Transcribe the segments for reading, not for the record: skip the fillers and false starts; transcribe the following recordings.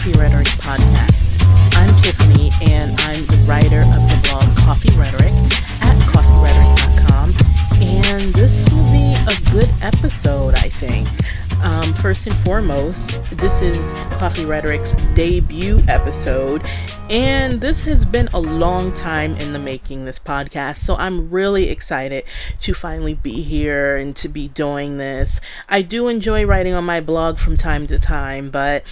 Coffee Rhetoric podcast. I'm Tiffany, and I'm the writer of the blog Coffee Rhetoric at coffeerhetoric.com, and this will be a good episode, I think. First and foremost, this is Coffee Rhetoric's debut episode, and this has been a long time in the making, this podcast, so I'm really excited to finally be here and to be doing this. I do enjoy writing on my blog from time to time, but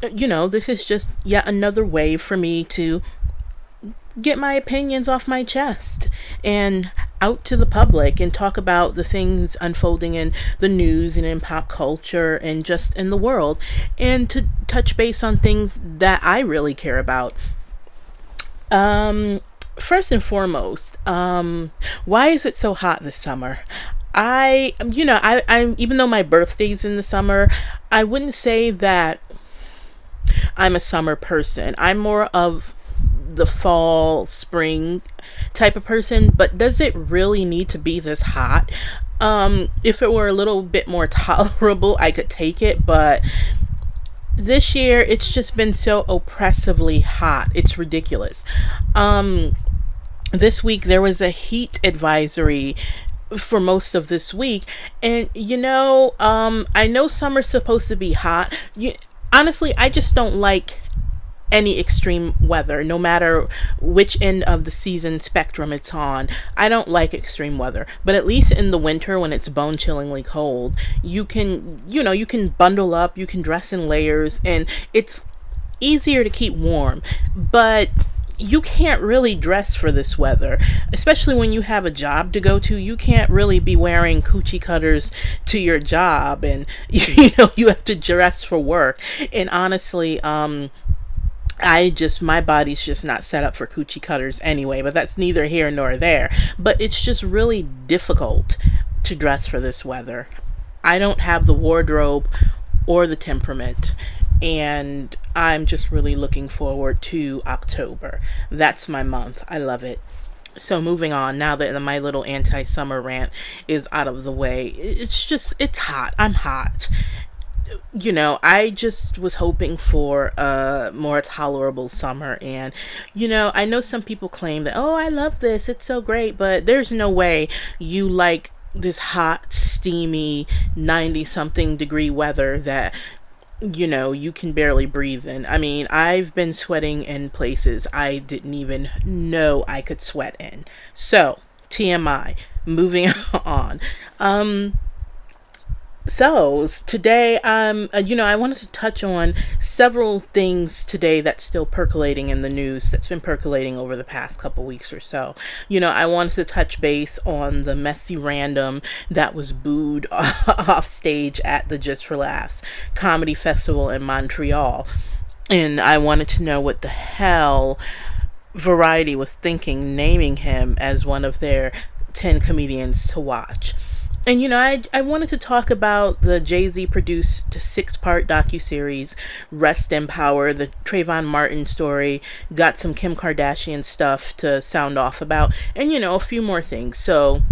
this is just yet another way for me to get my opinions off my chest and out to the public and talk about the things unfolding in the news and in pop culture and just in the world, and to touch base on things that I really care about. First and foremost, why is it so hot this summer? I even though my birthday's in the summer, I wouldn't say that I'm a summer person. I'm more of the fall, spring type of person, but does it really need to be this hot? If it were a little bit more tolerable, I could take it, but this year it's just been so oppressively hot. It's ridiculous. This week there was a heat advisory for most of this week, and I know summer's supposed to be hot. Honestly, I just don't like any extreme weather, no matter which end of the season spectrum it's on. I don't like extreme weather, but at least in the winter when it's bone-chillingly cold, you can bundle up, you can dress in layers, and it's easier to keep warm. But you can't really dress for this weather, especially when you have a job to go to. You can't really be wearing coochie cutters to your job, and you have to dress for work. And honestly, my body's just not set up for coochie cutters anyway, but that's neither here nor there. But it's just really difficult to dress for this weather. I don't have the wardrobe or the temperament, and I'm just really looking forward to October. That's my month. I love it. So moving on, now that my little anti-summer rant is out of the way, it's hot. I'm hot. I just was hoping for a more tolerable summer, and I know some people claim that, oh, I love this, it's so great, but there's no way you like this hot, steamy 90-something degree weather that you can barely breathe in. I mean, I've been sweating in places I didn't even know I could sweat in. So, TMI, moving on. So today, I wanted to touch on several things today that's still percolating in the news, that's been percolating over the past couple weeks or so. I wanted to touch base on the messy random that was booed off stage at the Just for Laughs comedy festival in Montreal. And I wanted to know what the hell Variety was thinking naming him as one of their 10 comedians to watch. And I wanted to talk about the Jay-Z produced 6-part docuseries, Rest in Power, the Trayvon Martin story, got some Kim Kardashian stuff to sound off about, and a few more things. So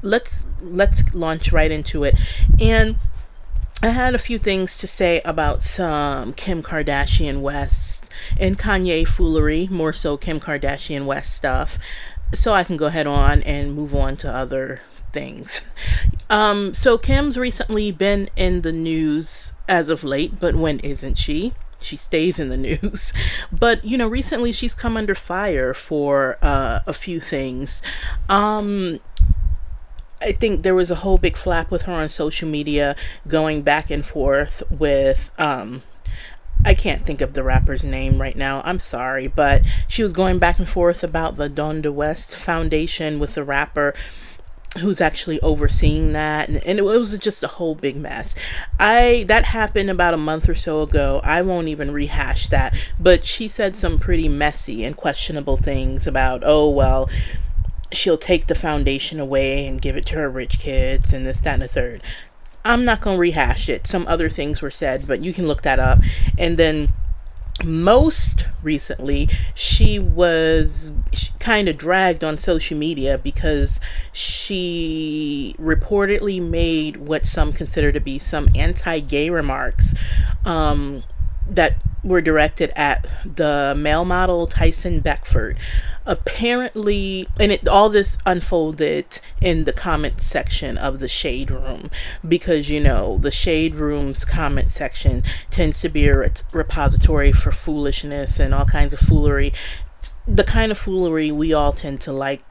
let's launch right into it. And I had a few things to say about some Kim Kardashian West and Kanye foolery, more so Kim Kardashian West stuff, so I can go ahead on and move on to other things. So Kim's recently been in the news as of late, but when isn't she? She stays in the news. But recently she's come under fire for a few things. I think there was a whole big flap with her on social media, going back and forth with I can't think of the rapper's name right now, I'm sorry, but she was going back and forth about the Donda West Foundation with the rapper who's actually overseeing that, and it was just a whole big mess. That happened about a month or so ago. I won't even rehash that, but she said some pretty messy and questionable things about, oh well, she'll take the foundation away and give it to her rich kids and this, that, and the third. I'm not gonna rehash it. Some other things were said, but you can look that up. And then most recently, she was kind of dragged on social media because she reportedly made what some consider to be some anti-gay remarks that were directed at the male model Tyson Beckford. Apparently, and all this unfolded in the comment section of the Shade Room, because the Shade Room's comment section tends to be a repository for foolishness and all kinds of foolery, the kind of foolery we all tend to like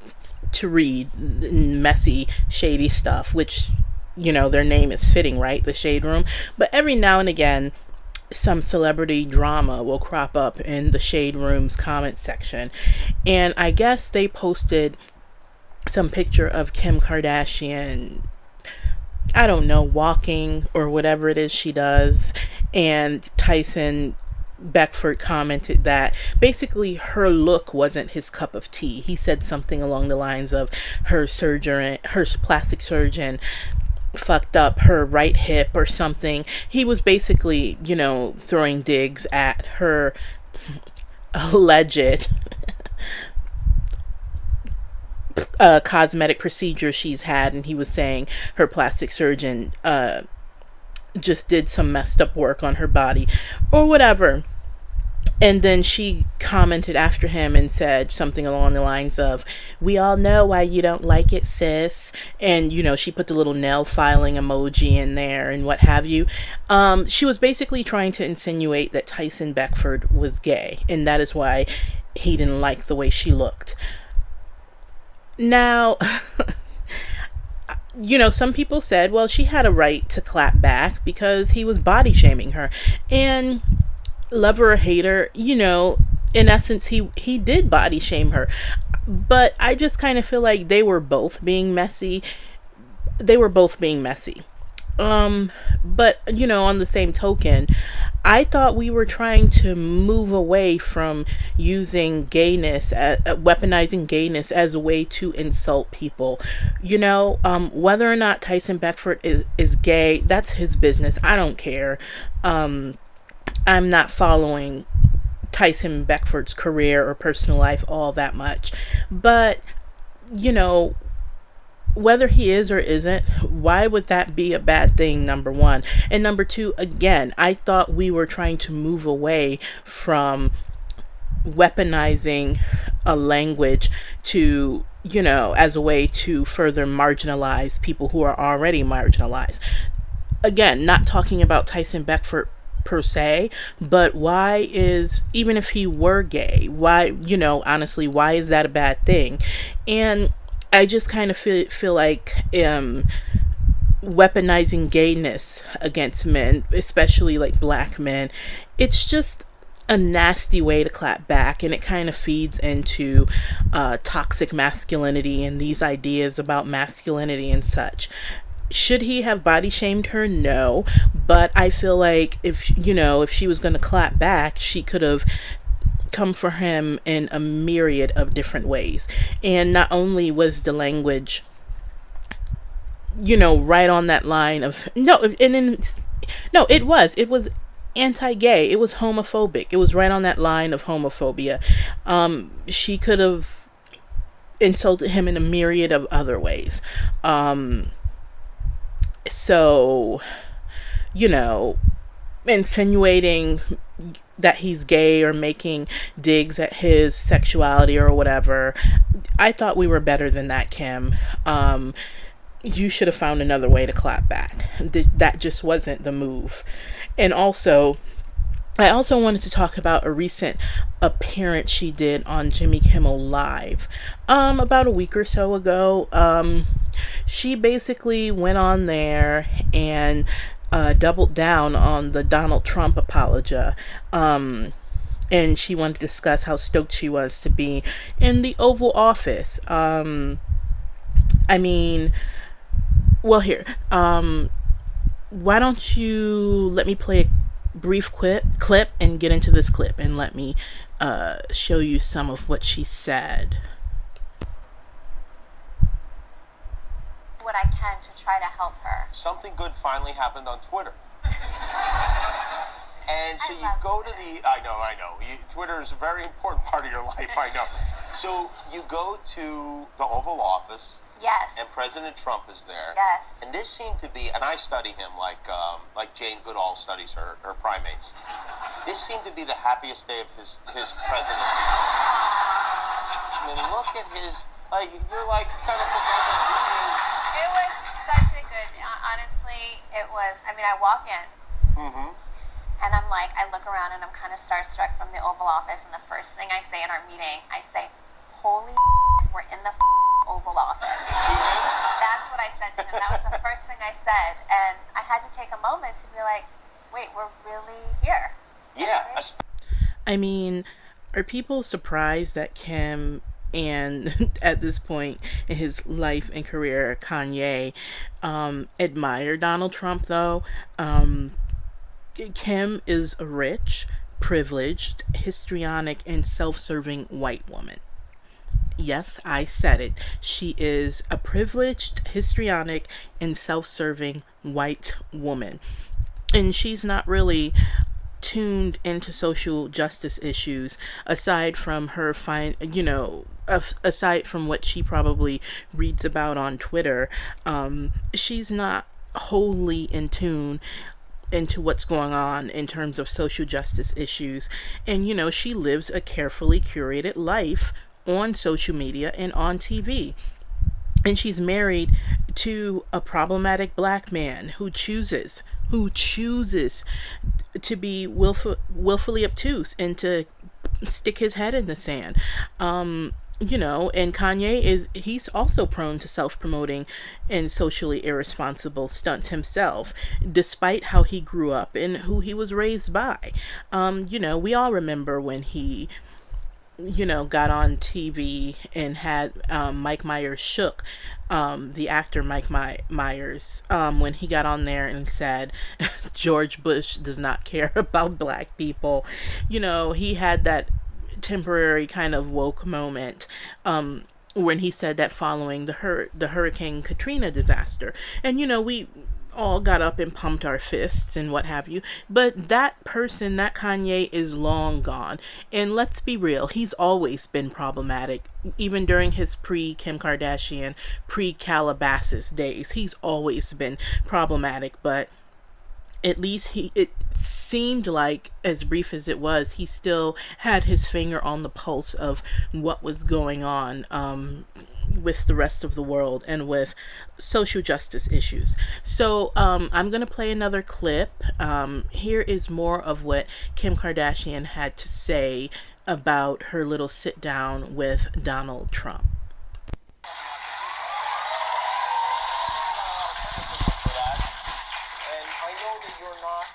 to read, messy, shady stuff, which their name is fitting, right? The Shade Room. But every now and again, some celebrity drama will crop up in the Shade Room's comment section. And I guess they posted some picture of Kim Kardashian, I don't know, walking or whatever it is she does. And Tyson Beckford commented that basically her look wasn't his cup of tea. He said something along the lines of her plastic surgeon fucked up her right hip or something. He was basically, throwing digs at her alleged cosmetic procedure she's had, and he was saying her plastic surgeon just did some messed up work on her body or whatever. And then she commented after him and said something along the lines of, "We all know why you don't like it, sis." And, she put the little nail filing emoji in there and what have you. She was basically trying to insinuate that Tyson Beckford was gay, and that is why he didn't like the way she looked. Now, some people said, well, she had a right to clap back because he was body shaming her. And lover or hater, in essence, he did body shame her. But I just kind of feel like they were both being messy. But on the same token, I thought we were trying to move away from using gayness, weaponizing gayness as a way to insult people. Whether or not Tyson Beckford is gay, that's his business. I don't care. I'm not following Tyson Beckford's career or personal life all that much. But, whether he is or isn't, why would that be a bad thing, number one? And number two, again, I thought we were trying to move away from weaponizing a language to, as a way to further marginalize people who are already marginalized. Again, not talking about Tyson Beckford per se, but why is, even if he were gay, why, honestly, why is that a bad thing? And I just kind of feel like weaponizing gayness against men, especially like black men, it's just a nasty way to clap back, and it kind of feeds into toxic masculinity and these ideas about masculinity and such. Should he have body shamed her? No. But I feel like if she was going to clap back, she could have come for him in a myriad of different ways. And not only was the language, right on that line of, no, and then, no, it was anti-gay. It was homophobic. It was right on that line of homophobia. She could have insulted him in a myriad of other ways. So, insinuating that he's gay or making digs at his sexuality or whatever, I thought we were better than that, Kim. You should have found another way to clap back. That just wasn't the move. And also, I also wanted to talk about a recent appearance she did on Jimmy Kimmel Live about a week or so ago. She basically went on there and doubled down on the Donald Trump apologia. And she wanted to discuss how stoked she was to be in the Oval Office. Well, here, why don't you let me play a brief clip and get into this clip, and let me show you some of what she said. What I can to try to help her. Something good finally happened on Twitter. And so you go to the, I know. Twitter is a very important part of your life, I know. So you go to the Oval Office, Yes. and President Trump is there. Yes. And this seemed to be, and I study him like Jane Goodall studies her primates. This seemed to be the happiest day of his presidency. I mean, look at his, like, you're like kind of provoking. It was such a good, honestly, it was, I mean, I walk in. And I'm like, I look around and I'm kind of starstruck from the Oval Office. And the first thing I say in our meeting, I say, holy we're in the Oval Office. That's what I said to him. That was the first thing I said. And I had to take a moment to be like, wait, we're really here. Yeah. I mean, are people surprised that Kim and at this point in his life and career, Kanye, admire Donald Trump though? Kim is a rich, privileged, histrionic, and self-serving white woman. Yes, I said it. She is a privileged, histrionic, and self-serving white woman. And she's not really tuned into social justice issues aside from her aside from what she probably reads about on Twitter. She's not wholly in tune into what's going on in terms of social justice issues. And she lives a carefully curated life on social media and on TV. And she's married to a problematic black man who chooses to be willfully obtuse and to stick his head in the sand. And Kanye he's also prone to self-promoting and socially irresponsible stunts himself, despite how he grew up and who he was raised by. We all remember when he got on TV and had Mike Myers shook, the actor Mike Myers, when he got on there and said George Bush does not care about black people. He had that temporary kind of woke moment when he said that following the Hurricane Katrina disaster. And we all got up and pumped our fists and what have you. But that person, that Kanye, is long gone. And let's be real, he's always been problematic. Even during his pre-Kim Kardashian, pre-Calabasas days, he's always been problematic. But at least it seemed like, as brief as it was, he still had his finger on the pulse of what was going on with the rest of the world and with social justice issues. So I'm going to play another clip. Here is more of what Kim Kardashian had to say about her little sit down with Donald Trump.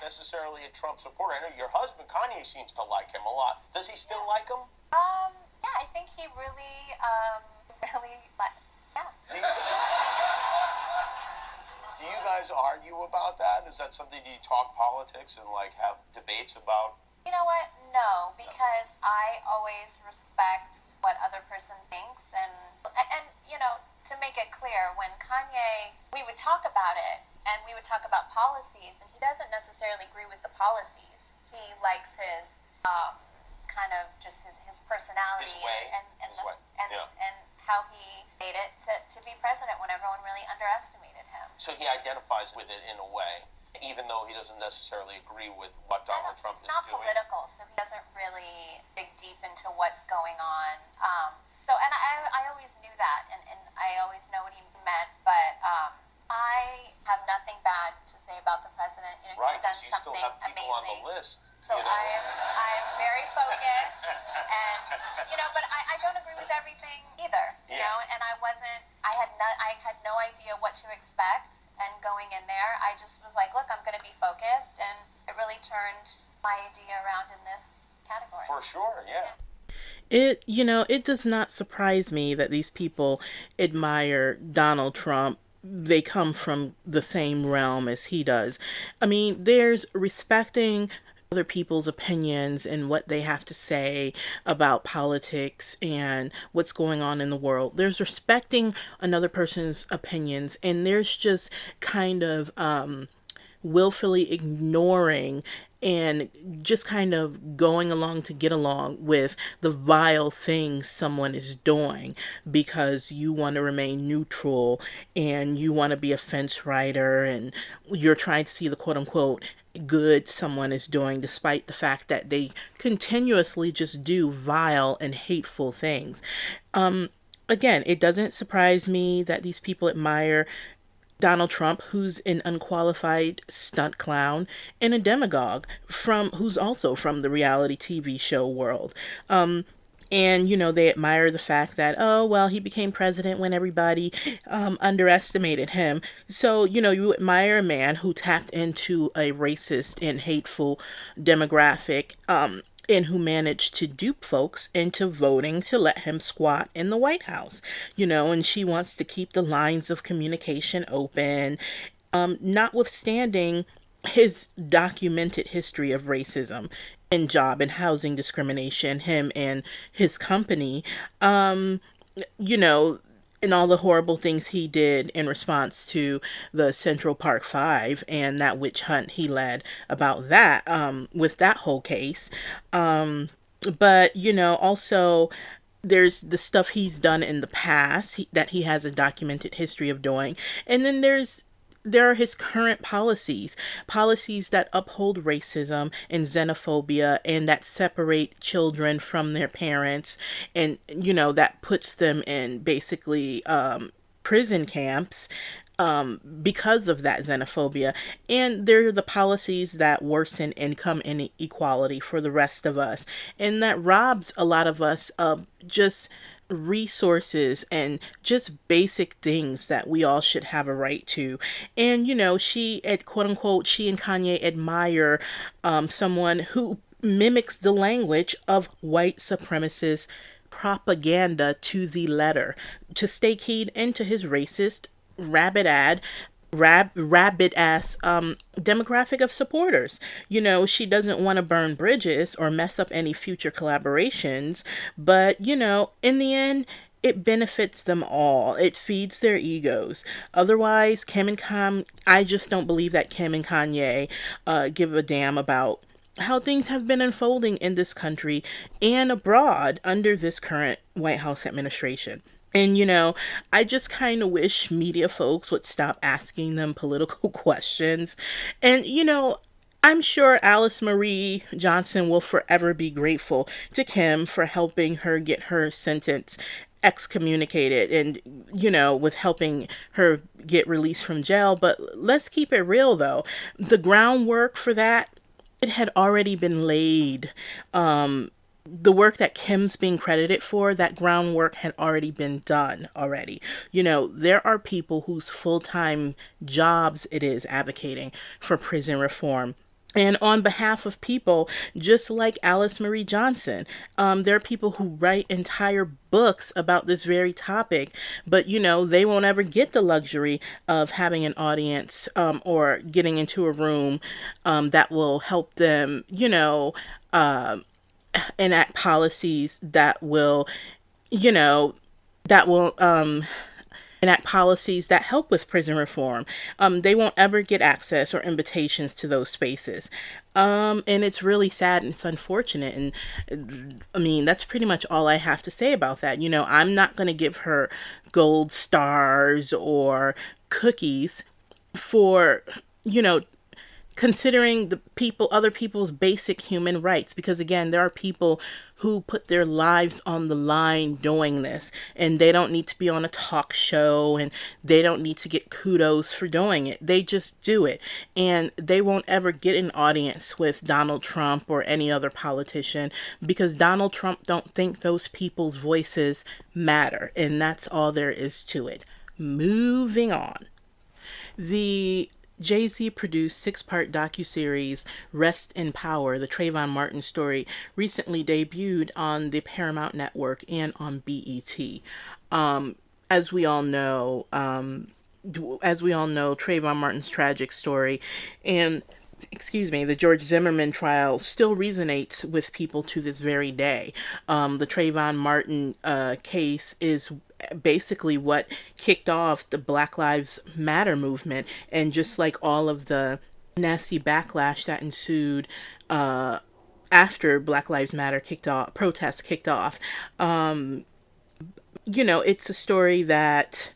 Necessarily a Trump supporter. I know your husband Kanye seems to like him a lot. Does he still like him? Yeah, I think he really, yeah. Do you guys argue about that? Is that something you talk politics and like have debates about? You know what? No, because I always respect what other person thinks, and to make it clear, when Kanye, we would talk about it, and we would talk about policies, and he doesn't necessarily agree with the policies. He likes his kind of just his personality, his way, and how he made it to be president when everyone really underestimated him. So he identifies with it in a way, even though he doesn't necessarily agree with what Donald Trump is doing. He's not political, so he doesn't really dig deep into what's going on. And I always knew that, and I always know what he meant, but I have nothing bad to say about the president. Right, he's done you something still have people amazing. on the list. So I'm very focused, and but I don't agree with everything either. You know, and I had no idea what to expect, and going in there, I just was like, look, I'm going to be focused, and it really turned my idea around in this category. For sure, yeah. It does not surprise me that these people admire Donald Trump. They come from the same realm as he does. I mean, there's respecting other people's opinions and what they have to say about politics and what's going on in the world. There's respecting another person's opinions, and there's just kind of willfully ignoring and just kind of going along to get along with the vile things someone is doing because you want to remain neutral and you want to be a fence rider and you're trying to see the quote unquote good someone is doing despite the fact that they continuously just do vile and hateful things. Again, it doesn't surprise me that these people admire Donald Trump, who's an unqualified stunt clown and a demagogue from who's also from the reality TV show world. And they admire the fact that, oh well, he became president when everybody underestimated him. So you admire a man who tapped into a racist and hateful demographic, and who managed to dupe folks into voting to let him squat in the White House. And she wants to keep the lines of communication open, notwithstanding his documented history of racism and job and housing discrimination, him and his company, you know, and all the horrible things he did in response to the Central Park Five and that witch hunt he led about that, with that whole case. But, also there's the stuff he's done in the past that he has a documented history of doing. And then there are his current policies that uphold racism and xenophobia and that separate children from their parents, and that puts them in basically prison camps because of that xenophobia. And there are the policies that worsen income inequality for the rest of us, and that robs a lot of us of just resources and just basic things that we all should have a right to. And she, at quote unquote, she and Kanye admire someone who mimics the language of white supremacist propaganda to the letter, to stay keyed into his racist rabid ass demographic of supporters. She doesn't want to burn bridges or mess up any future collaborations, but in the end it benefits them all. It feeds their egos. Otherwise, I just don't believe that Kim and Kanye give a damn about how things have been unfolding in this country and abroad under this current White House administration. And, I just kind of wish media folks would stop asking them political questions. And, I'm sure Alice Marie Johnson will forever be grateful to Kim for helping her get her sentence excommunicated and, with helping her get released from jail. But let's keep it real, though. The groundwork for that, it had already been laid. The work that Kim's being credited for, that groundwork had already been done already. There are people whose full-time jobs it is advocating for prison reform. And on behalf of people just like Alice Marie Johnson, there are people who write entire books about this very topic, but they won't ever get the luxury of having an audience or getting into a room that will help them, enact policies that will, enact policies that help with prison reform. They won't ever get access or invitations to those spaces. And it's really sad and it's unfortunate. And I mean, that's pretty much all I have to say about that. I'm not going to give her gold stars or cookies for, considering other people's basic human rights, because again, there are people who put their lives on the line doing this, and they don't need to be on a talk show, and they don't need to get kudos for doing it. They just do it, and they won't ever get an audience with Donald Trump or any other politician, because Donald Trump don't think those people's voices matter, and that's all there is to it. Moving on. The Jay-Z produced 6-part docuseries Rest in Power, the Trayvon Martin story, recently debuted on the Paramount Network and on BET. As we all know, Trayvon Martin's tragic story and the George Zimmerman trial still resonates with people to this very day. The Trayvon Martin case is basically what kicked off the Black Lives Matter movement, and just like all of the nasty backlash that ensued after Black Lives Matter protests kicked off. It's a story that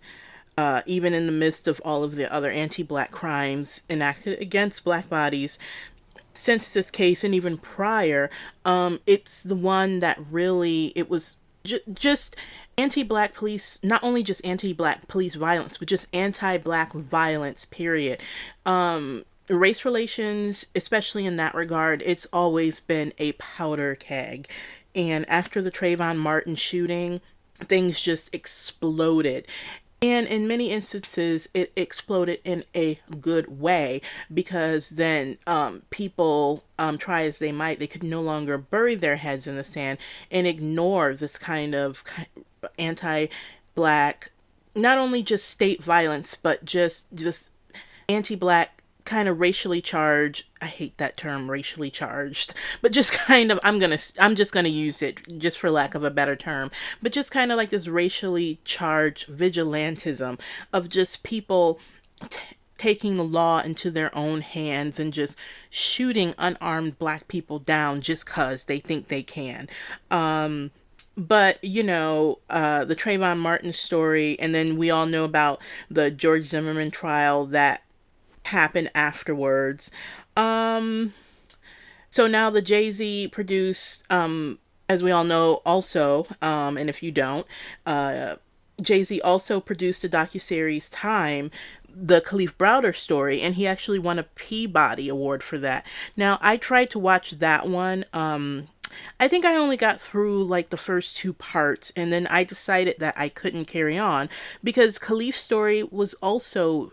even in the midst of all of the other anti-black crimes enacted against black bodies since this case and even prior, it's the one that really, it was just anti-black police, not only just anti-black police violence, but just anti-black violence, period. Race relations, especially in that regard, it's always been a powder keg. And after the Trayvon Martin shooting, things just exploded. And in many instances, it exploded in a good way because then people, try as they might, they could no longer bury their heads in the sand and ignore this kind of anti-black, not only just state violence, but just anti-black kind of racially charged, I hate that term, racially charged, but just kind of, I'm just gonna use it just for lack of a better term, but just kind of like this racially charged vigilantism of just people taking the law into their own hands and just shooting unarmed black people down just cause they think they can. But, the Trayvon Martin story, and then we all know about the George Zimmerman trial that happened afterwards. So now the Jay-Z produced, as we all know also, and if you don't, Jay-Z also produced a docuseries Time, the Kalief Browder story, and he actually won a Peabody Award for that. Now, I tried to watch that one. I think I only got through like the first two parts, and then I decided that I couldn't carry on because Kalief's story was also,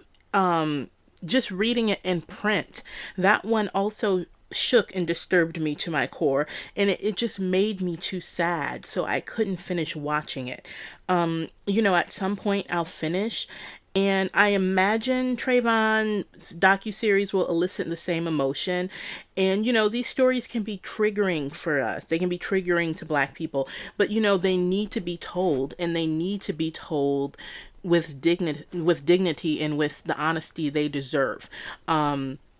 just reading it in print, that one also shook and disturbed me to my core, and it just made me too sad, so I couldn't finish watching it. At some point I'll finish, and I imagine Trayvon's docuseries will elicit the same emotion. And, these stories can be triggering for us. They can be triggering to black people. But, they need to be told. And they need to be told with dignity and with the honesty they deserve.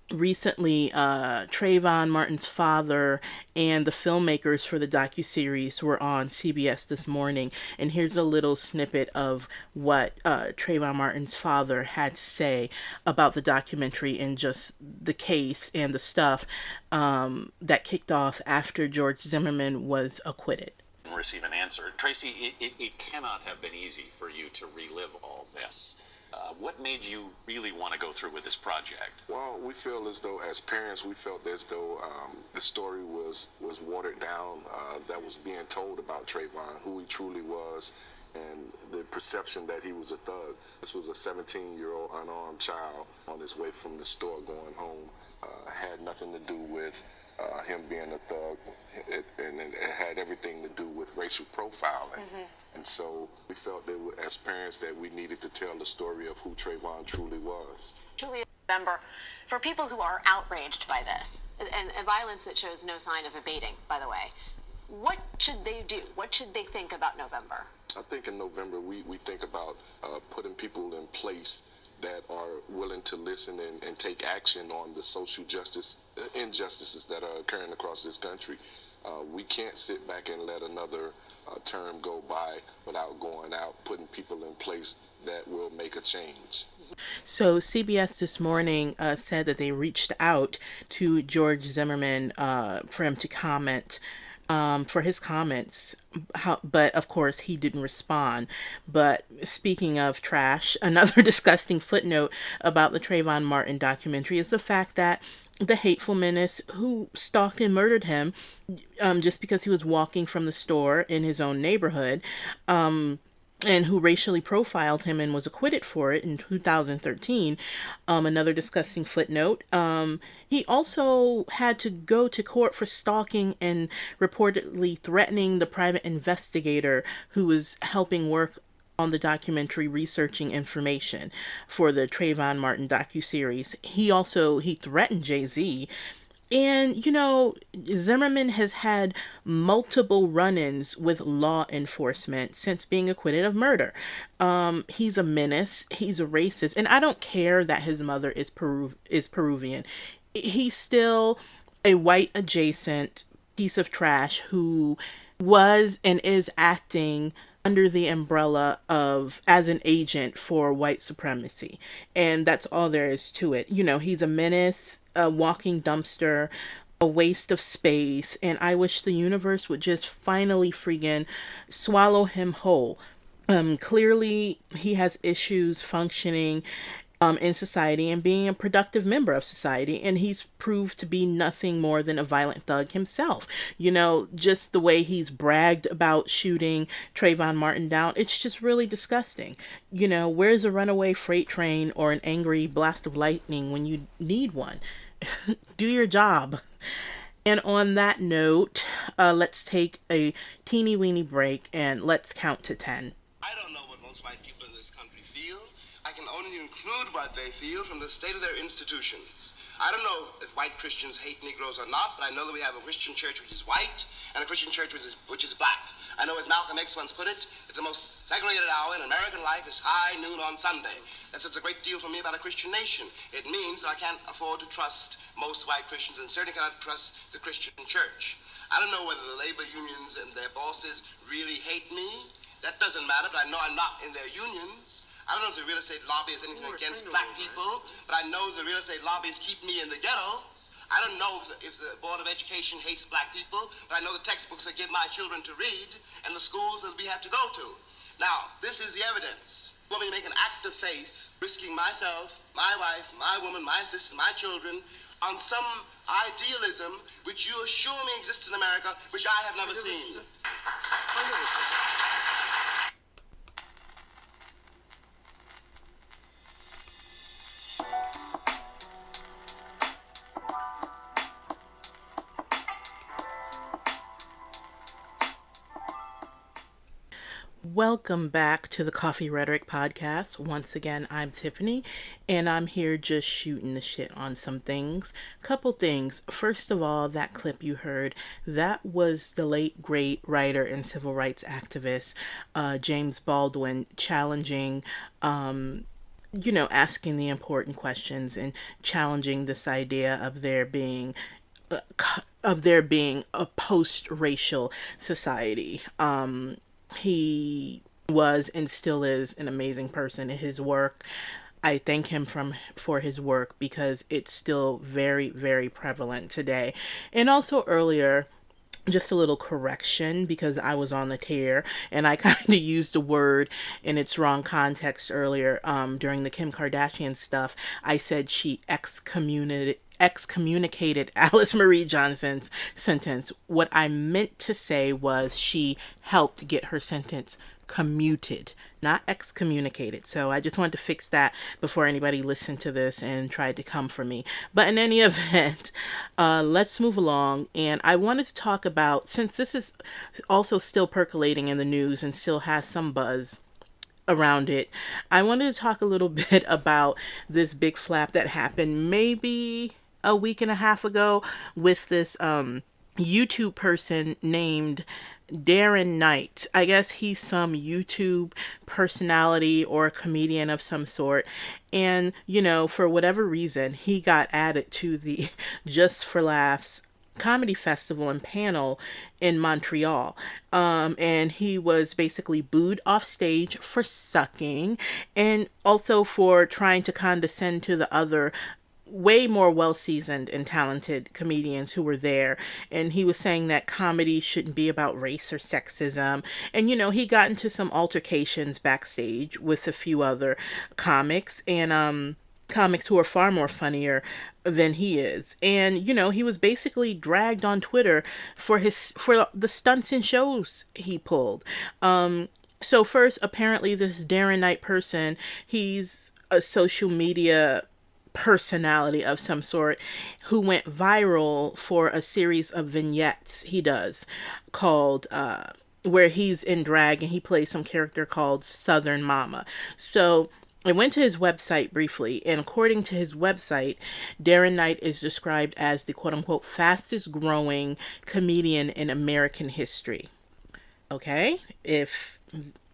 Recently, Trayvon Martin's father and the filmmakers for the docuseries were on CBS This Morning, and here's a little snippet of what Trayvon Martin's father had to say about the documentary and just the case and the stuff that kicked off after George Zimmerman was acquitted. Receive an answer. Tracy, it cannot have been easy for you to relive all this. What made you really want to go through with this project? Well, we feel as though, as parents, we felt as though the story was watered down, that was being told about Trayvon, who he truly was, and the perception that he was a thug. This was a 17-year-old unarmed child on his way from the store going home. Had nothing to do with him being a thug, and it had everything to do with racial profiling. And so we felt that as parents that we needed to tell the story of who Trayvon truly was. Julia, November, for people who are outraged by this, and violence that shows no sign of abating, by the way, what should they do? What should they think about November? I think in November we think about putting people in place that are willing to listen and take action on the social justice injustices that are occurring across this country. We can't sit back and let another term go by without going out, putting people in place that will make a change. So CBS This Morning said that they reached out to George Zimmerman for him to comment, for his comments, but of course he didn't respond. But speaking of trash, another disgusting footnote about the Trayvon Martin documentary is the fact that the hateful menace who stalked and murdered him just because he was walking from the store in his own neighborhood, and who racially profiled him and was acquitted for it in 2013. Another disgusting footnote. He also had to go to court for stalking and reportedly threatening the private investigator who was helping work on the documentary, researching information for the Trayvon Martin docuseries. He threatened Jay-Z And, Zimmerman has had multiple run ins with law enforcement since being acquitted of murder. He's a menace, he's a racist, and I don't care that his mother is Peruvian. He's still a white adjacent piece of trash who was and is acting under the umbrella of as an agent for white supremacy. And that's all there is to it. He's a menace, a walking dumpster, a waste of space, and I wish the universe would just finally friggin' swallow him whole. Clearly, he has issues functioning in society and being a productive member of society, and he's proved to be nothing more than a violent thug himself. Just the way he's bragged about shooting Trayvon Martin down, it's just really disgusting. Where's a runaway freight train or an angry blast of lightning when you need one? Do your job. And on that note, let's take a teeny weeny break and let's count to 10. I don't know what most white people in this country feel. I can only include what they feel from the state of their institutions. I don't know if white Christians hate Negroes or not, but I know that we have a Christian church which is white and a Christian church which is black. I know, as Malcolm X once put it, that the most segregated hour in American life is high noon on Sunday. That says a great deal for me about a Christian nation. It means that I can't afford to trust most white Christians and certainly cannot trust the Christian church. I don't know whether the labor unions and their bosses really hate me. That doesn't matter, but I know I'm not in their unions. I don't know if the real estate lobby is anything against black people, but I know the real estate lobbies keep me in the ghetto. I don't know if the Board of Education hates black people, but I know the textbooks they give my children to read and the schools that we have to go to. Now, this is the evidence. You want me to make an act of faith, risking myself, my wife, my woman, my sister, my children, on some idealism which you assure me exists in America, which I have never seen. Welcome back to the Coffee Rhetoric Podcast. Once again, I'm Tiffany, and I'm here just shooting the shit on some things. Couple things. First of all, that clip you heard, that was the late, great writer and civil rights activist, James Baldwin, challenging, asking the important questions and challenging this idea of there being a post-racial society. He was and still is an amazing person in his work. I thank him for his work because it's still very, very prevalent today. And also earlier, just a little correction because I was on the tear and I kind of used the word in its wrong context earlier during the Kim Kardashian stuff. I said she excommunicated Alice Marie Johnson's sentence. What I meant to say was she helped get her sentence commuted, not excommunicated. So I just wanted to fix that before anybody listened to this and tried to come for me. But in any event, let's move along. And I wanted to talk about, since this is also still percolating in the news and still has some buzz around it, I wanted to talk a little bit about this big flap that happened maybe a week and a half ago with this YouTube person named Darren Knight. I guess he's some YouTube personality or a comedian of some sort. And, for whatever reason, he got added to the Just for Laughs comedy festival and panel in Montreal. And he was basically booed off stage for sucking and also for trying to condescend to the other way more well-seasoned and talented comedians who were there. And he was saying that comedy shouldn't be about race or sexism. And, he got into some altercations backstage with a few other comics and comics who are far more funnier than he is. And, he was basically dragged on Twitter for the stunts and shows he pulled. So first, apparently this Darren Knight person, he's a social media personality of some sort who went viral for a series of vignettes he does called where he's in drag and he plays some character called Southern Mama. So I went to his website briefly, and according to his website, Darren Knight is described as the quote unquote fastest growing comedian in American history. Okay, if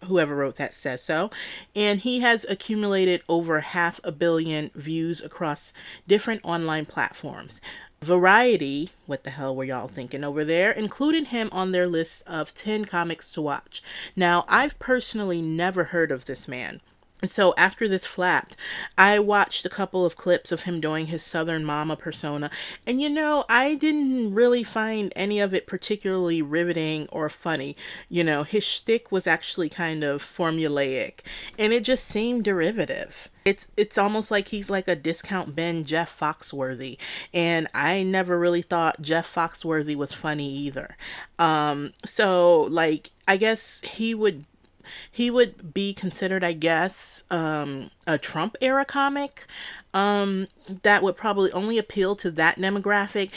whoever wrote that says so. And he has accumulated over 500 million views across different online platforms. Variety, what the hell were y'all thinking over there, included him on their list of 10 comics to watch. Now, I've personally never heard of this man. And so after this flapped, I watched a couple of clips of him doing his Southern Mama persona. And I didn't really find any of it particularly riveting or funny. His shtick was actually kind of formulaic, and it just seemed derivative. It's almost like he's like a discount Ben Jeff Foxworthy, and I never really thought Jeff Foxworthy was funny either. So like I guess he would be considered, I guess, a Trump era comic. That would probably only appeal to that demographic.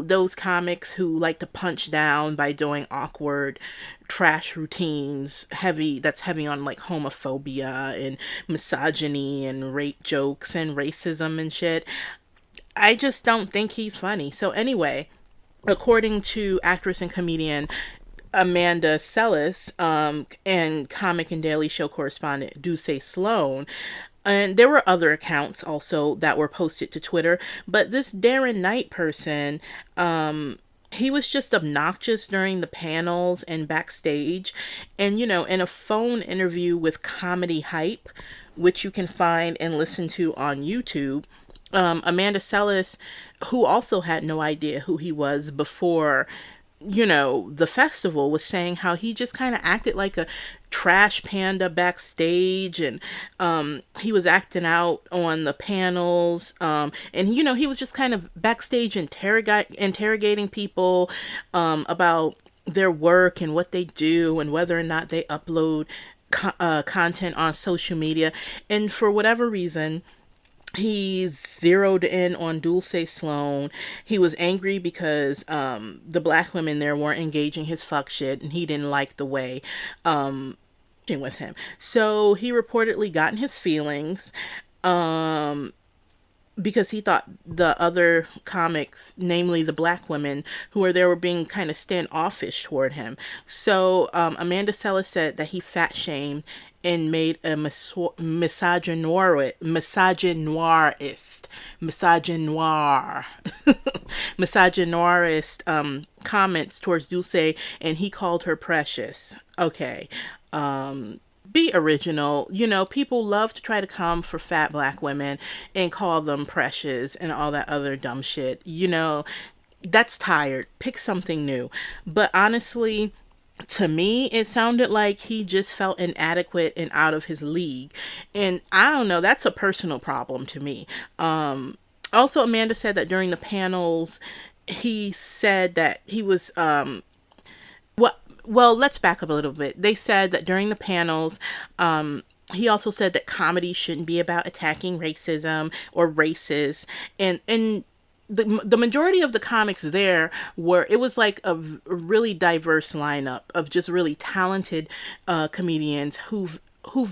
Those comics who like to punch down by doing awkward trash routines, that's heavy on like homophobia and misogyny and rape jokes and racism and shit. I just don't think he's funny. So anyway, according to actress and comedian Amanda Sellis, and comic and Daily Show correspondent Dulce Sloan, and there were other accounts also that were posted to Twitter, but this Darren Knight person, he was just obnoxious during the panels and backstage. And, in a phone interview with Comedy Hype, which you can find and listen to on YouTube, Amanda Sellis, who also had no idea who he was before the festival, was saying how he just kind of acted like a trash panda backstage, and he was acting out on the panels, and he was just kind of backstage interrogating people about their work and what they do and whether or not they upload content on social media. And for whatever reason, he zeroed in on Dulce Sloan. He was angry because the black women there weren't engaging his fuck shit, and he didn't like the way with him. So he reportedly got in his feelings because he thought the other comics, namely the black women who were there, were being kind of standoffish toward him. So Amanda Sellis said that he fat shamed and made a misogynoirist comments towards Dulce, and he called her precious. Okay. Be original. People love to try to come for fat black women and call them precious and all that other dumb shit. That's tired. Pick something new. But honestly, to me, it sounded like he just felt inadequate and out of his league. And I don't know, that's a personal problem to me. Also, Amanda said that during the panels, he said that he was, well, let's back up a little bit. They said that during the panels, he also said that comedy shouldn't be about attacking racism or races. And the majority of the comics there it was like a really diverse lineup of just really talented comedians who've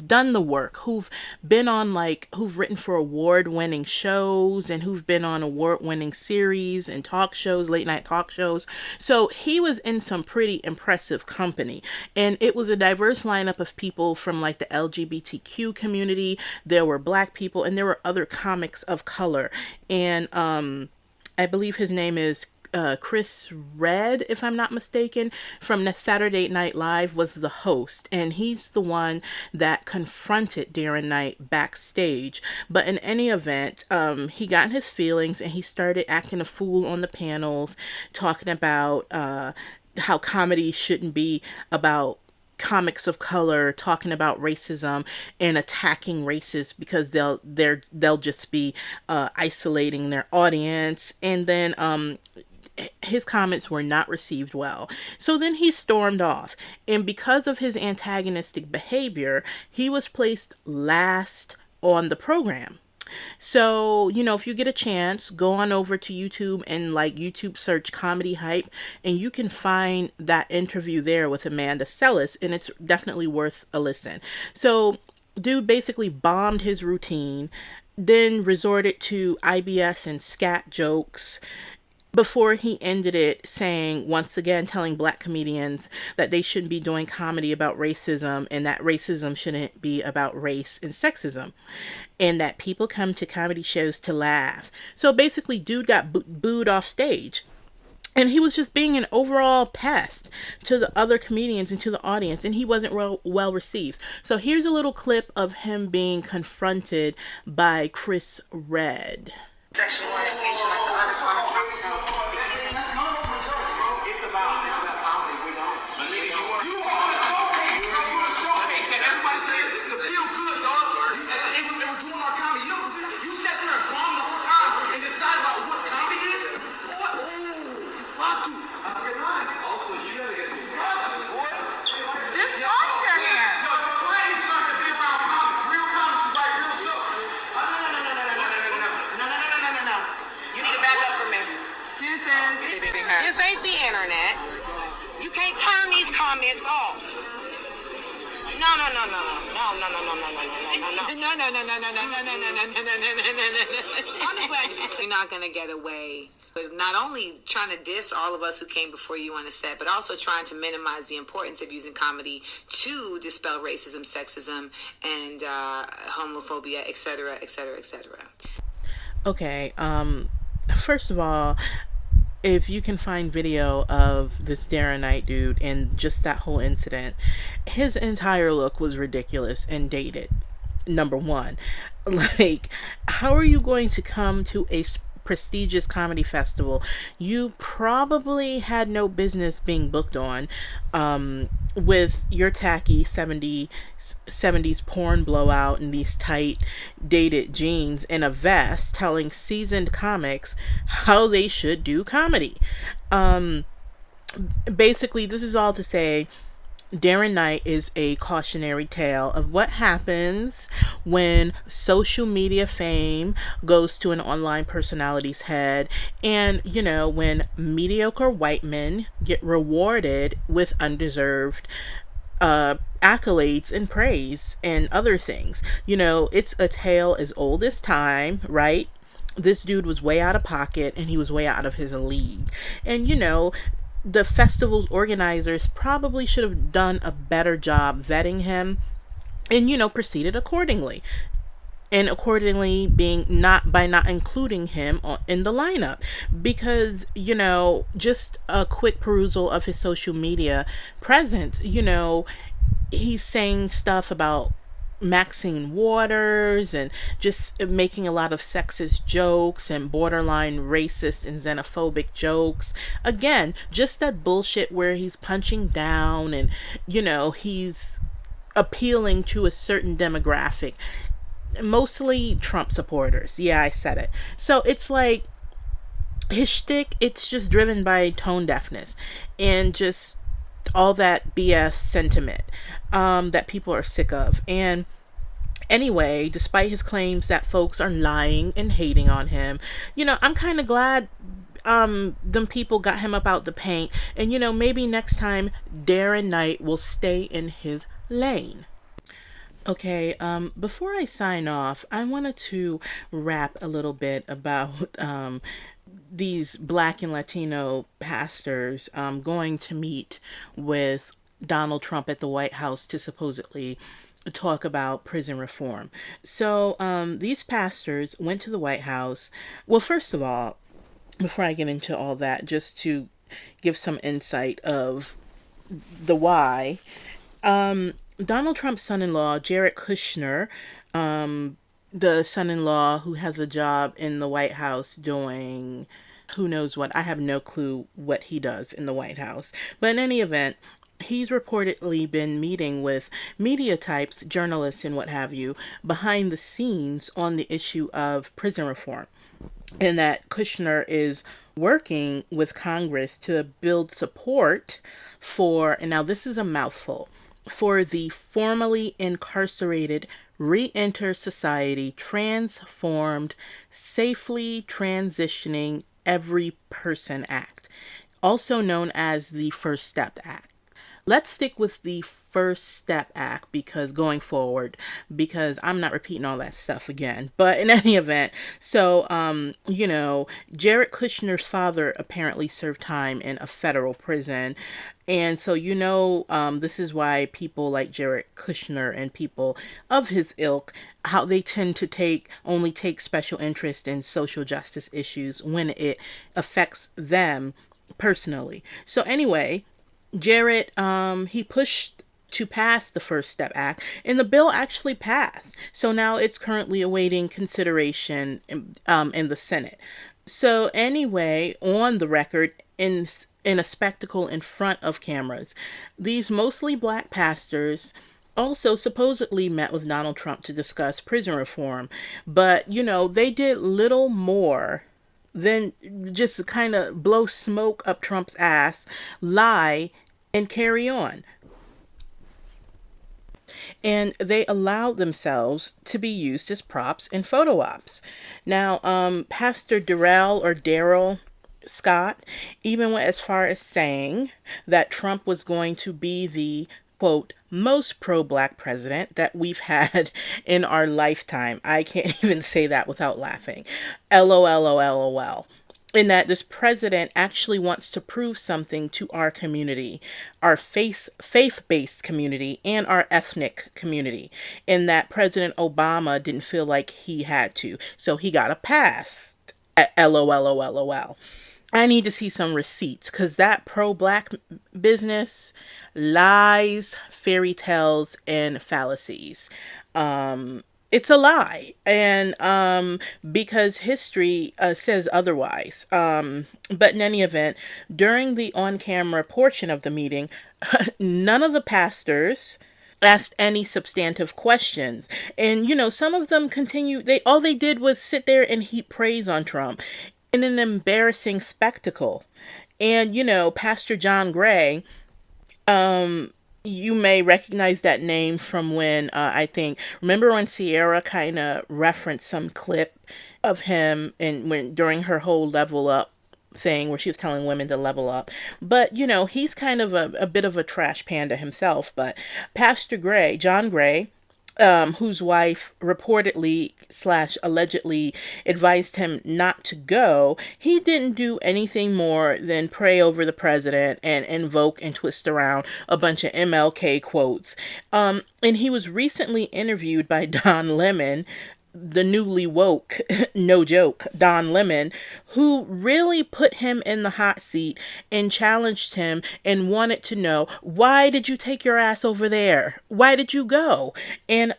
done the work, who've written for award-winning shows, and who've been on award-winning series and talk shows, late night talk shows. So he was in some pretty impressive company, and it was a diverse lineup of people from like the LGBTQ community. There were black people, and there were other comics of color. And I believe his name is Chris Redd, if I'm not mistaken, from the Saturday Night Live, was the host, and he's the one that confronted Darren Knight backstage. But in any event, he got in his feelings and he started acting a fool on the panels, talking about how comedy shouldn't be about comics of color, talking about racism and attacking racists because they'll just be isolating their audience. And then his comments were not received well. So then he stormed off, and because of his antagonistic behavior, he was placed last on the program. So, if you get a chance, go on over to YouTube and YouTube search Comedy Hype, and you can find that interview there with Amanda Sellis, and it's definitely worth a listen. So Dude basically bombed his routine, then resorted to IBS and scat jokes before he ended it saying, once again, telling black comedians that they shouldn't be doing comedy about racism and that racism shouldn't be about race and sexism and that people come to comedy shows to laugh. So basically, dude got booed off stage. And he was just being an overall pest to the other comedians and to the audience, and he wasn't well received. So here's a little clip of him being confronted by Chris Redd. Sexual orientation, like the other comics talk about. It's about comedy. We don't. You are a showcase. You are a showcase. And everybody said to feel good, dog. And we were doing our comedy. You know, you sat there and bombed the whole time and decided about what comedy is. What? Fuck you. Good night. Also, you gotta get me. Just wash your hair. No, the plan is not to be around comics. Real comics who write real jokes. No. You need to back up for me. This ain't the internet. You can't turn these comments off. No. I'm just glad you're not gonna get away. But not only trying to diss all of us who came before you on the set, but also trying to minimize the importance of using comedy to dispel racism, sexism, and homophobia, etc., etc., etc. Okay, first of all, if you can find video of this Darren Knight dude and just that whole incident, his entire look was ridiculous and dated. Number one, like, how are you going to come to a prestigious comedy festival you probably had no business being booked on, with your tacky 70s porn blowout and these tight dated jeans and a vest, telling seasoned comics how they should do comedy? Basically, this is all to say Darren Knight is a cautionary tale of what happens when social media fame goes to an online personality's head, and, you know, when mediocre white men get rewarded with undeserved accolades and praise and other things. You know, it's a tale as old as time, right? This dude was way out of pocket and he was way out of his league. And, you know, the festival's organizers probably should have done a better job vetting him and, you know, proceeded accordingly. And accordingly being not including him in the lineup, because, you know, just a quick perusal of his social media presence, you know, he's saying stuff about Maxine Waters and just making a lot of sexist jokes and borderline racist and xenophobic jokes. Again, just that bullshit where he's punching down and, you know, he's appealing to a certain demographic, mostly Trump supporters. Yeah, I said it. So it's like his shtick, it's just driven by tone deafness and just all that BS sentiment that people are sick of. And anyway, despite his claims that folks are lying and hating on him, you know, I'm kind of glad them people got him up out the paint. And, you know, maybe next time Darren Knight will stay in his lane. Okay, before I sign off, I wanted to rap a little bit about these Black and Latino pastors going to meet with Donald Trump at the White House to supposedly talk about prison reform. So these pastors went to the White House. Well, first of all, before I get into all that, just to give some insight of the why, Donald Trump's son-in-law, Jared Kushner, the son-in-law who has a job in the White House doing who knows what. I have no clue what he does in the White House. But in any event, he's reportedly been meeting with media types, journalists, and what have you, behind the scenes on the issue of prison reform. And that Kushner is working with Congress to build support for, and now this is a mouthful, for the formerly incarcerated Re-Enter Society Transformed Safely Transitioning Every Person Act, also known as the First Step Act. Let's stick with the First Step Act because going forward, because I'm not repeating all that stuff again. But in any event, so Jared Kushner's father apparently served time in a federal prison. And so, this is why people like Jared Kushner and people of his ilk, how they tend to only take special interest in social justice issues when it affects them personally. So anyway, Jared, he pushed to pass the First Step Act, and the bill actually passed. So now it's currently awaiting consideration in the Senate. So anyway, on the record, in a spectacle in front of cameras, these mostly black pastors also supposedly met with Donald Trump to discuss prison reform. But, they did little more than just kind of blow smoke up Trump's ass, lie, and carry on. And they allowed themselves to be used as props in photo ops. Now, Pastor Daryl Scott even went as far as saying that Trump was going to be the, quote, most pro-black president that we've had in our lifetime. I can't even say that without laughing. LOL. In that this president actually wants to prove something to our community, our faith-based community, and our ethnic community. In that President Obama didn't feel like he had to, so he got a pass. LOL. I need to see some receipts, because that pro-black business, lies, fairy tales, and fallacies. It's a lie, and because history says otherwise. But in any event, during the on-camera portion of the meeting, none of the pastors asked any substantive questions. And, some of them all they did was sit there and heap praise on Trump in an embarrassing spectacle. And, Pastor John Gray, you may recognize that name from when, remember when Sierra kind of referenced some clip of him during her whole level up thing where she was telling women to level up. But, he's kind of a bit of a trash panda himself. But Pastor Gray, John Gray, whose wife reportedly / allegedly advised him not to go, he didn't do anything more than pray over the president and invoke and twist around a bunch of MLK quotes. And he was recently interviewed by Don Lemon, the newly woke, no joke, Don Lemon, who really put him in the hot seat and challenged him and wanted to know, why did you take your ass over there? Why did you go? And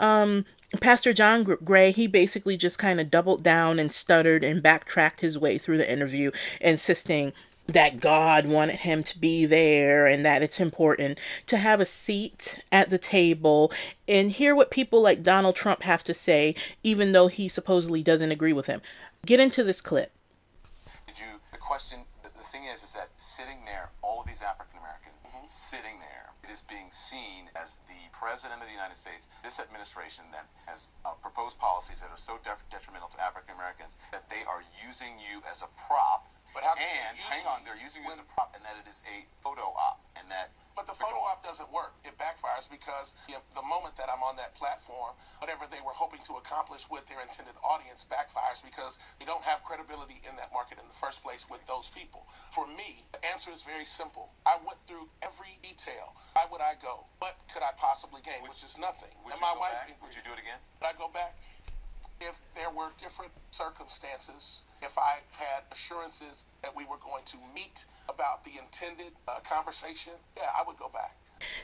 Pastor John Gray, he basically just kind of doubled down and stuttered and backtracked his way through the interview, insisting that God wanted him to be there and that it's important to have a seat at the table and hear what people like Donald Trump have to say, even though he supposedly doesn't agree with him. Get into this clip. The thing is that sitting there, all of these African Americans sitting there, it is being seen as the president of the United States, this administration that has proposed policies that are so detrimental to African Americans that they are using you as a prop. But they're using it as a prop, and that it is a photo op, and that. But the photo op doesn't work. It backfires because the moment that I'm on that platform, whatever they were hoping to accomplish with their intended audience backfires because they don't have credibility in that market in the first place with those people. For me, the answer is very simple. I went through every detail. Why would I go? What could I possibly gain? Which is nothing. Would you do it again? Would I go back? If there were different circumstances, if I had assurances that we were going to meet about the intended conversation, yeah, I would go back.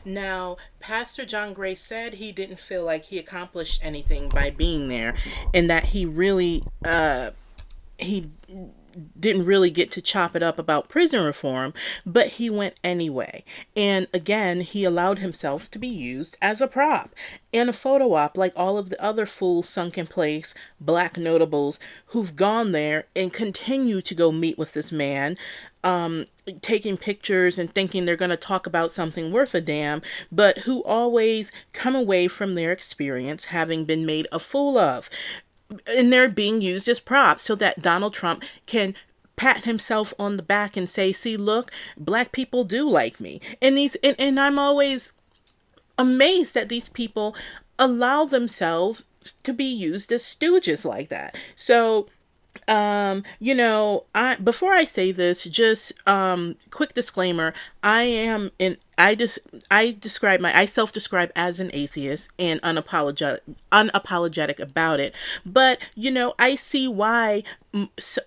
Now, Pastor John Gray said he didn't feel like he accomplished anything by being there, and that he really, he didn't really get to chop it up about prison reform, but he went anyway. And again, he allowed himself to be used as a prop in a photo op like all of the other fools sunk in place, black notables who've gone there and continue to go meet with this man, taking pictures and thinking they're going to talk about something worth a damn, but who always come away from their experience having been made a fool of. And they're being used as props so that Donald Trump can pat himself on the back and say, see, look, black people do like me. And I'm always amazed that these people allow themselves to be used as stooges like that. So, before I say this, just quick disclaimer, I self-describe as an atheist and unapologetic about it. But, I see why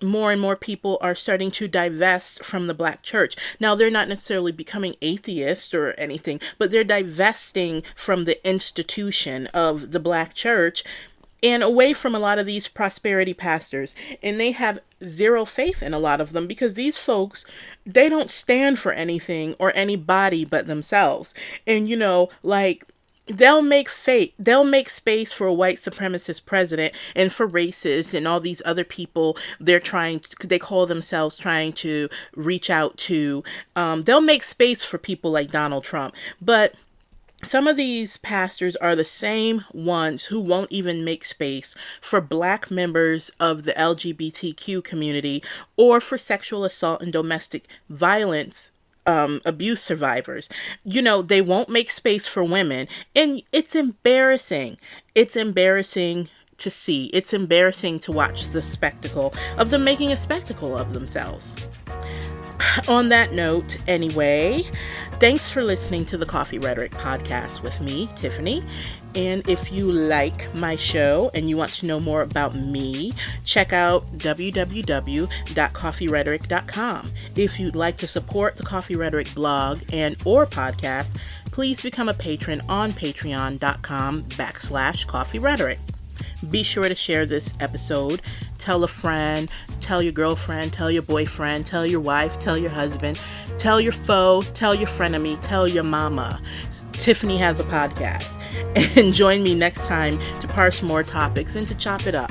more and more people are starting to divest from the black church. Now, they're not necessarily becoming atheists or anything, but they're divesting from the institution of the black church and away from a lot of these prosperity pastors. And they have zero faith in a lot of them, because these folks, they don't stand for anything or anybody but themselves. And, they'll make space for a white supremacist president and for racists and all these other people they call themselves trying to reach out to. They'll make space for people like Donald Trump. But some of these pastors are the same ones who won't even make space for black members of the LGBTQ community or for sexual assault and domestic violence abuse survivors. They won't make space for women. And it's embarrassing. It's embarrassing to see. It's embarrassing to watch the spectacle of them making a spectacle of themselves. On that note, anyway, thanks for listening to the Coffee Rhetoric podcast with me, Tiffany. And if you like my show and you want to know more about me, check out www.coffeerhetoric.com. If you'd like to support the Coffee Rhetoric blog and or podcast, please become a patron on patreon.com/Coffee Rhetoric. Be sure to share this episode. Tell a friend, tell your girlfriend, tell your boyfriend, tell your wife, tell your husband, tell your foe, tell your frenemy, tell your mama. Tiffany has a podcast. And join me next time to parse more topics and to chop it up.